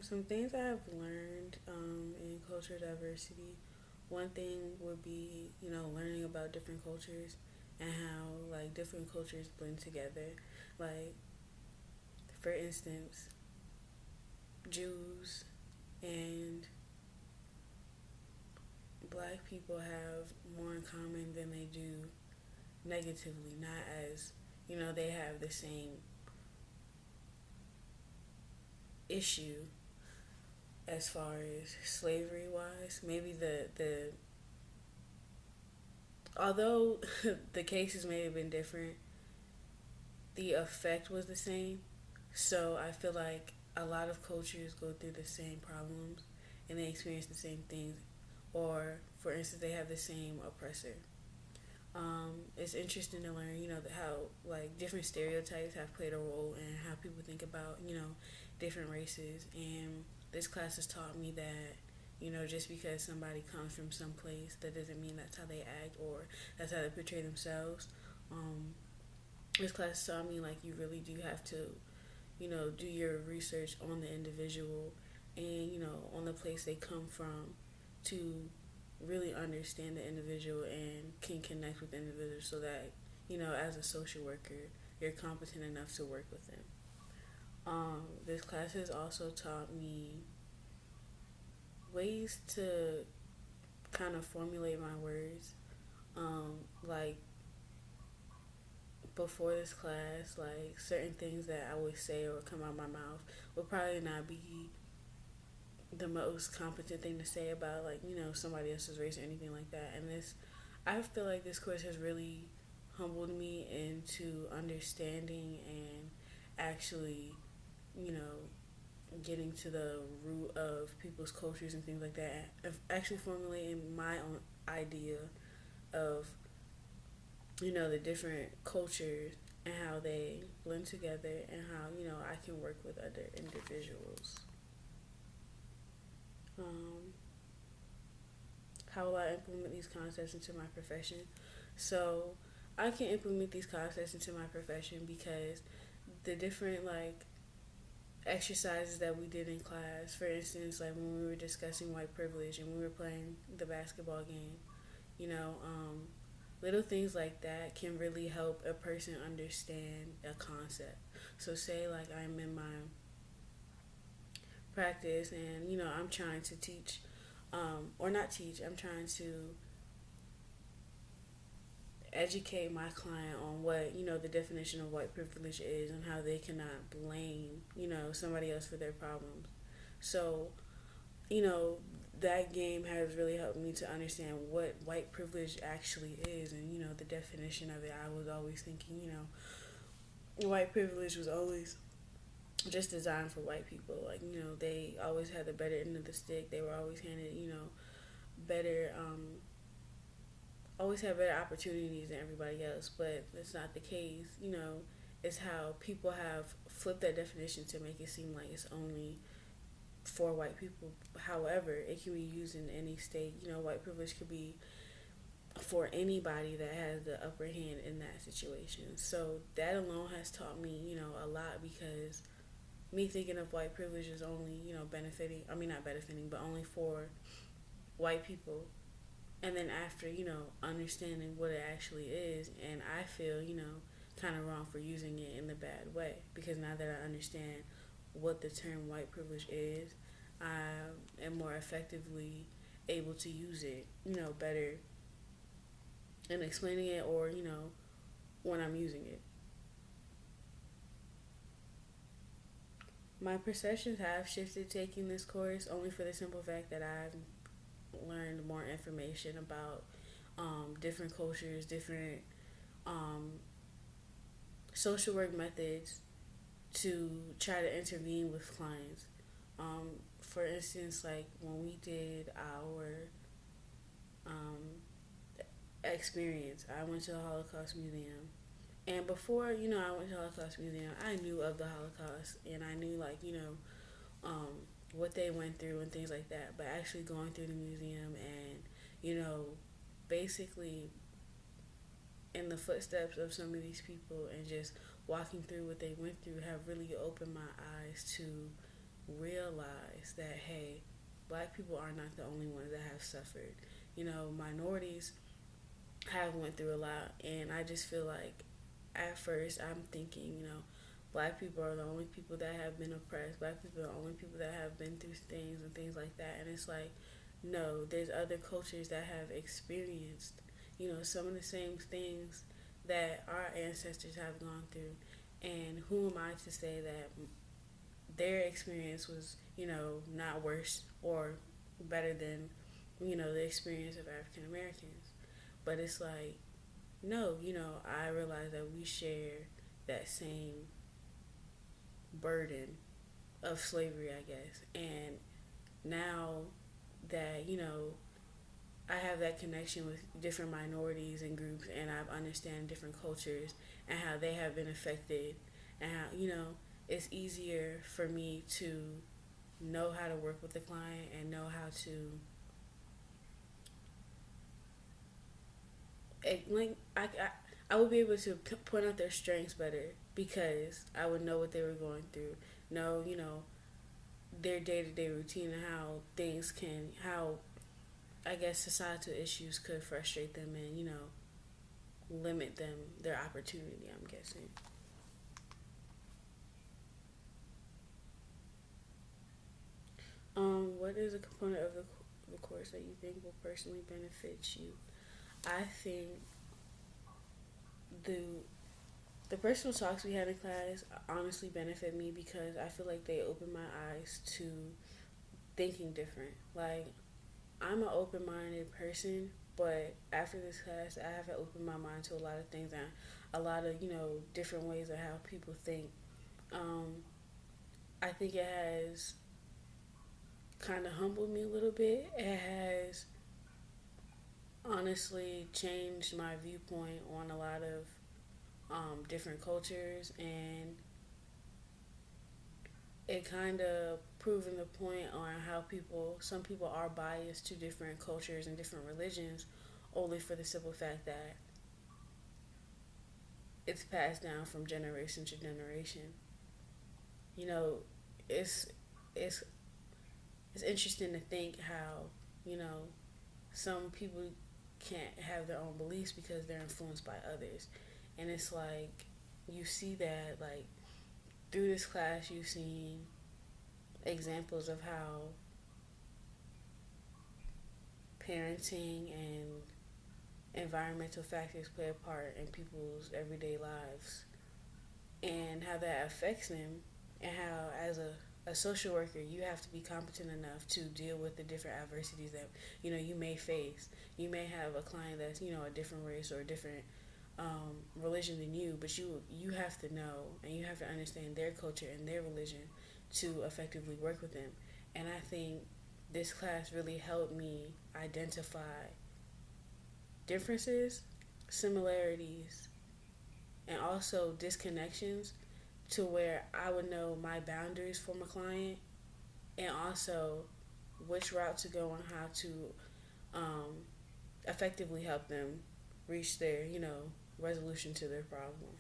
Some things I've learned in culture diversity. One thing would be, learning about different cultures and how like different cultures blend together. Like for instance, Jews and black people have more in common than they do negatively, not as, they have the same issue as far as slavery wise. Maybe the although the cases may have been different, the effect was the same. So I feel like a lot of cultures go through the same problems and they experience the same things, or for instance, they have the same oppressor. It's interesting to learn, how like different stereotypes have played a role in how people think about, different races. And this class has taught me that, just because somebody comes from some place, that doesn't mean that's how they act or that's how they portray themselves. Um, this class taught me like you really do have to, do your research on the individual and, on the place they come from to really understand the individual and can connect with the individual so that, as a social worker, you're competent enough to work with them. This class has also taught me ways to kind of formulate my words. Like before this class, like certain things that I would say or come out of my mouth would probably not be the most competent thing to say about like somebody else's race or anything like that. And this, I feel like this course has really humbled me into understanding and actually, you know, getting to the root of people's cultures and things like that. Of actually formulating my own idea of the different cultures and how they blend together and how I can work with other individuals. Um, how will I implement these concepts into my profession? So I can implement these concepts into my profession because the different like exercises that we did in class, for instance, like when we were discussing white privilege and we were playing the basketball game, you know, um, little things like that can really help a person understand a concept. So say like I'm in my practice and I'm trying to teach, or not teach, I'm trying to educate my client on what the definition of white privilege is and how they cannot blame somebody else for their problems. So you know that game has really helped me to understand what white privilege actually is and the definition of it. I was always thinking white privilege was always just designed for white people. Like they always had the better end of the stick. They were always handed better always have better opportunities than everybody else, but that's not the case. It's how people have flipped that definition to make it seem like it's only for white people. However, it can be used in any state. White privilege could be for anybody that has the upper hand in that situation. So that alone has taught me, a lot because me thinking of white privilege as only, benefiting, I mean, not benefiting, but only for white people, and then after understanding what it actually is, and I feel kind of wrong for using it in the bad way because now that I understand what the term white privilege is, I am more effectively able to use it better in explaining it, or when I'm using it. My perceptions have shifted taking this course only for the simple fact that I've learned more information about different cultures, different um, social work methods to try to intervene with clients. For instance, like when we did our um, experience, I went to the Holocaust Museum. And before, I went to the Holocaust Museum, I knew of the Holocaust and I knew, like, what they went through and things like that. But actually going through the museum and, you know, basically in the footsteps of some of these people and just walking through what they went through have really opened my eyes to realize realize that, hey, black people are not the only ones that have suffered. Minorities have went through a lot, and I just feel like at first I'm thinking, black people are the only people that have been oppressed. Black people are the only people that have been through things and things like that. And it's like, no, there's other cultures that have experienced, some of the same things that our ancestors have gone through. And who am I to say that their experience was, not worse or better than, the experience of African Americans? But it's like, no, I realize that we share that same burden of slavery, I guess. And now that, I have that connection with different minorities and groups, and I understand different cultures and how they have been affected, and how, it's easier for me to know how to work with the client and know how to I would be able to point out their strengths better because I would know what they were going through, know, their day-to-day routine, and how I guess societal issues could frustrate them and, limit their opportunity, I'm guessing. What is a component of the course that you think will personally benefit you? I think the the personal talks we had in class honestly benefit me because I feel like they open my eyes to thinking different. Like, I'm an open minded person, but after this class, I have opened my mind to a lot of things and a lot of, different ways of how people think. Um, I think it has kind of humbled me a little bit. It has honestly changed my viewpoint on a lot of different cultures, and it kind of proven the point on how some people are biased to different cultures and different religions only for the simple fact that it's passed down from generation to generation. You know, it's it's it's interesting to think how, you know, some people can't have their own beliefs because they're influenced by others. And it's like you see that like through this class you've seen examples of how parenting and environmental factors play a part in people's everyday lives and how that affects them, and how as a social worker you have to be competent enough to deal with the different adversities that you may face. You may have a client that's a different race or a different religion than you, but you have to know and you have to understand their culture and their religion to effectively work with them. And I think this class really helped me identify differences, similarities, and also disconnections to where I would know my boundaries for my client, and also which route to go and how to um, effectively help them reach their resolution to their problem.